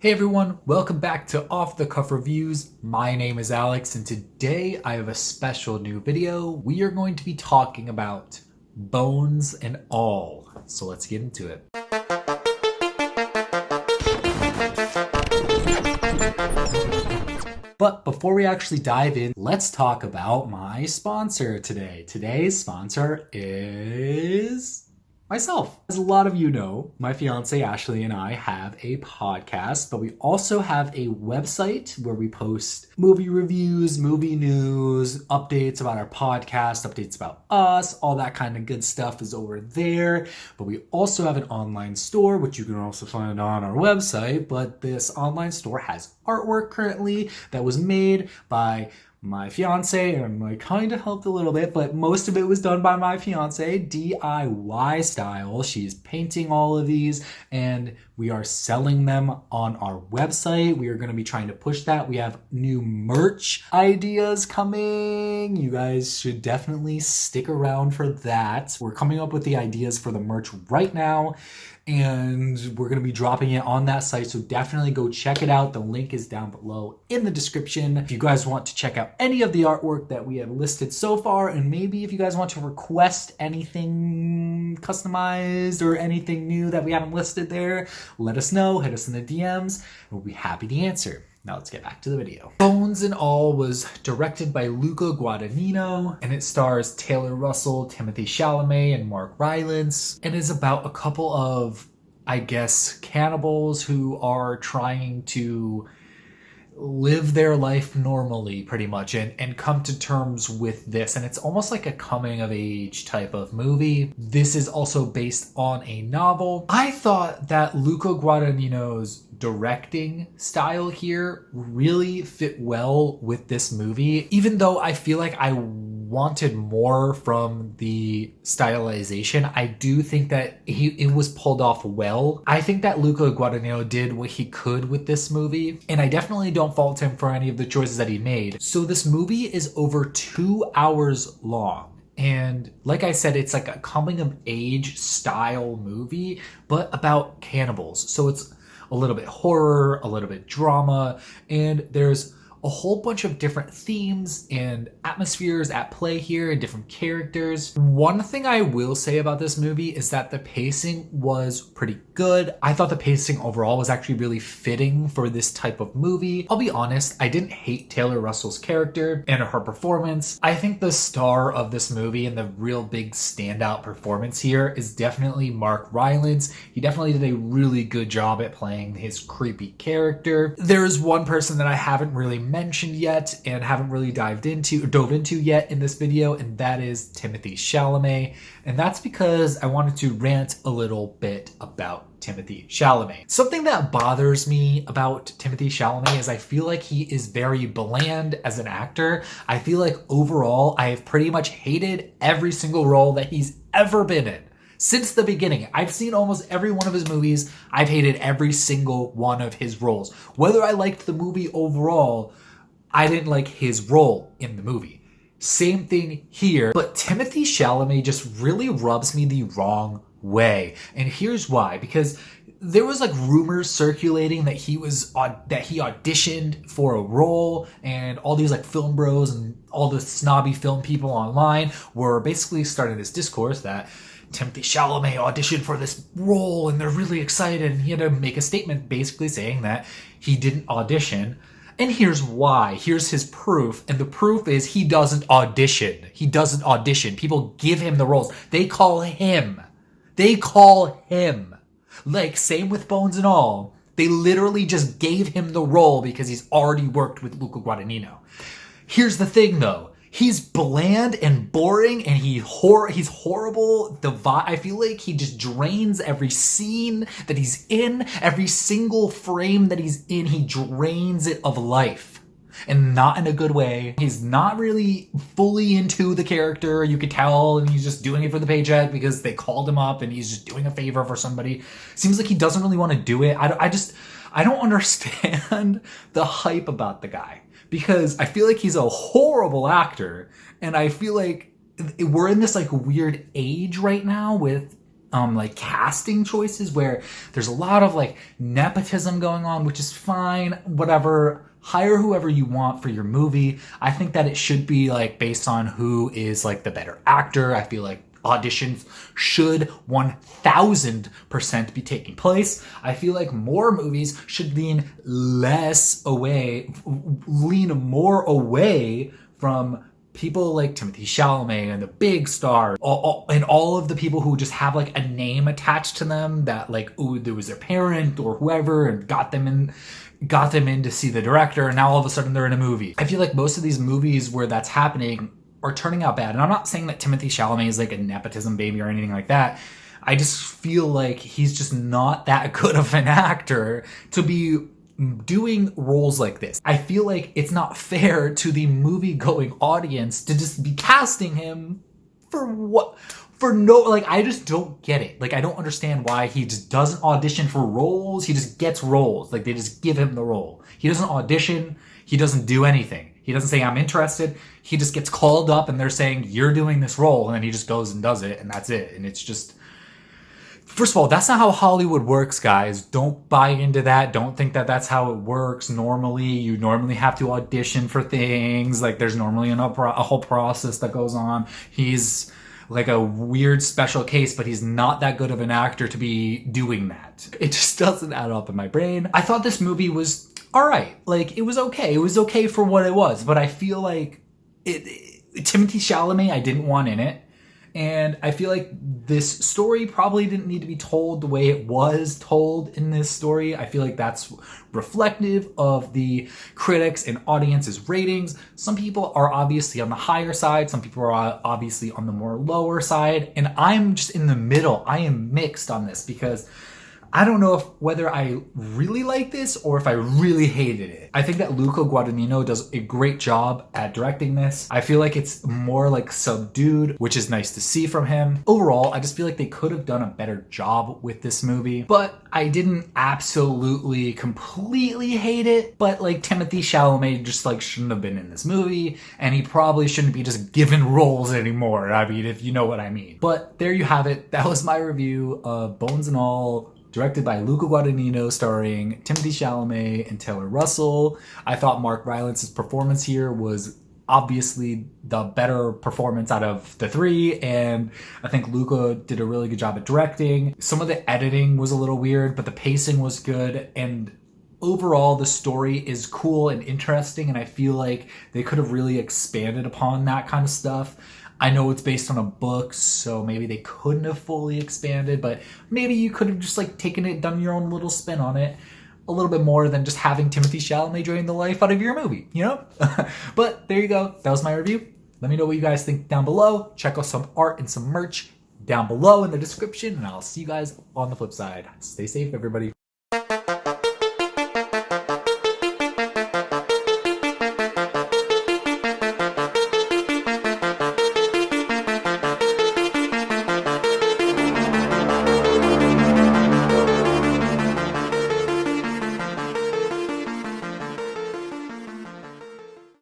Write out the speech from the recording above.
Hey everyone, welcome back to Off the Cuff Reviews. My name is Alex and today I have a special new video. We are going to be talking about Bones and All. So let's get into it. But before we actually dive in, let's talk about my sponsor today. Today's sponsor is myself. As a lot of you know, my fiance Ashley and I have a podcast, but we also have a website where we post movie reviews, movie news, updates about our podcast, updates about us, all that kind of good stuff is over there. But we also have an online store, which you can also find on our website. But this online store has artwork currently that was made by my fiance, and I kind of helped a little bit, but most of it was done by my fiance, DIY style. She's painting all of these and we are selling them on our website. We are going to be trying to push that. We have new merch ideas coming. You guys should definitely stick around for that. We're coming up with the ideas for the merch right now, and we're going to be dropping it on that site, so definitely go check it out. The link is down below in the description. If you guys want to check out any of the artwork that we have listed so far, and maybe if you guys want to request anything customized or anything new that we haven't listed there, let us know, hit us in the DMs, and we'll be happy to answer. Now let's get back to the video. Bones and All was directed by Luca Guadagnino, and it stars Taylor Russell, Timothy Chalamet, and Mark Rylance. It is about a couple of, I guess, cannibals who are trying to live their life normally pretty much and come to terms with this. And it's almost like a coming of age type of movie. This is also based on a novel. I thought that Luca Guadagnino's directing style here really fit well with this movie, even though I feel like I wanted more from the stylization. I do think that it was pulled off well. I think that Luca Guadagnino did what he could with this movie, and I definitely don't fault him for any of the choices that he made. So this movie is over 2 hours long. And like I said, it's like a coming of age style movie, but about cannibals. So it's a little bit horror, a little bit drama, and there's a whole bunch of different themes and atmospheres at play here and different characters. One thing I will say about this movie is that the pacing was pretty good. I thought the pacing overall was actually really fitting for this type of movie. I'll be honest, I didn't hate Taylor Russell's character and her performance. I think the star of this movie and the real big standout performance here is definitely Mark Rylance. He definitely did a really good job at playing his creepy character. There is one person that I haven't really mentioned yet and haven't really dove into yet in this video, and that is Timothy Chalamet. And that's because I wanted to rant a little bit about Timothy Chalamet. Something that bothers me about Timothy Chalamet is I feel like he is very bland as an actor. I feel like overall I have pretty much hated every single role that he's ever been in. Since the beginning, I've seen almost every one of his movies. I've hated every single one of his roles. Whether I liked the movie overall, I didn't like his role in the movie. Same thing here, but Timothy Chalamet just really rubs me the wrong way. And here's why, because there was like rumors circulating that he auditioned for a role, and all these like film bros and all the snobby film people online were basically starting this discourse that Timothy Chalamet auditioned for this role and they're really excited, and he had to make a statement basically saying that he didn't audition. And here's why. Here's his proof. And the proof is he doesn't audition. He doesn't audition. People give him the roles. They call him. Like, same with Bones and All. They literally just gave him the role because he's already worked with Luca Guadagnino. Here's the thing, though. He's bland and boring, and he's horrible. I feel like he just drains every scene that he's in, every single frame that he's in. He drains it of life, and not in a good way. He's not really fully into the character. You could tell, and he's just doing it for the paycheck because they called him up, and he's just doing a favor for somebody. Seems like he doesn't really want to do it. I don't understand the hype about the guy, because I feel like he's a horrible actor, and I feel like we're in this like weird age right now with like casting choices where there's a lot of like nepotism going on, which is fine, whatever. Hire whoever you want for your movie. I think that it should be like based on who is like the better actor. I feel like auditions should 1000% be taking place. I feel like more movies should lean more away from people like Timothée Chalamet and the big stars, and all of the people who just have like a name attached to them that like, ooh, there was their parent or whoever and got them in to see the director, and now all of a sudden they're in a movie. I feel like most of these movies where that's happening are turning out bad. And I'm not saying that Timothée Chalamet is like a nepotism baby or anything like that. I just feel like he's just not that good of an actor to be doing roles like this. I feel like it's not fair to the movie-going audience to just be casting him for what? For no, like, I just don't get it. Like, I don't understand why he just doesn't audition for roles. He just gets roles. Like, they just give him the role. He doesn't audition. He doesn't do anything. He doesn't say, I'm interested. He just gets called up and they're saying, you're doing this role. And then he just goes and does it. And that's it. And it's just, first of all, that's not how Hollywood works, guys. Don't buy into that. Don't think that that's how it works. Normally, you normally have to audition for things. Like, there's normally a whole process that goes on. He's like a weird special case, but he's not that good of an actor to be doing that. It just doesn't add up in my brain. I thought this movie was all right. Like, it was okay. It was okay for what it was, but I feel like Timothée Chalamet, I didn't want in it. And I feel like this story probably didn't need to be told the way it was told in this story. I feel like that's reflective of the critics and audience's ratings. Some people are obviously on the higher side. Some people are obviously on the more lower side. And I'm just in the middle. I am mixed on this because I don't know whether I really like this or if I really hated it. I think that Luca Guadagnino does a great job at directing this. I feel like it's more like subdued, which is nice to see from him. Overall, I just feel like they could have done a better job with this movie, but I didn't absolutely completely hate it. But like Timothée Chalamet just like shouldn't have been in this movie, and he probably shouldn't be just given roles anymore. I mean, if you know what I mean. But there you have it. That was my review of Bones and All, directed by Luca Guadagnino, starring Timothée Chalamet and Taylor Russell. I thought Mark Rylance's performance here was obviously the better performance out of the three, and I think Luca did a really good job at directing. Some of the editing was a little weird, but the pacing was good, and overall the story is cool and interesting, and I feel like they could have really expanded upon that kind of stuff. I know it's based on a book, so maybe they couldn't have fully expanded, but maybe you could have just like taken it, done your own little spin on it a little bit more than just having Timothée Chalamet drain the life out of your movie, you know? But there you go. That was my review. Let me know what you guys think down below. Check out some art and some merch down below in the description, and I'll see you guys on the flip side. Stay safe, everybody.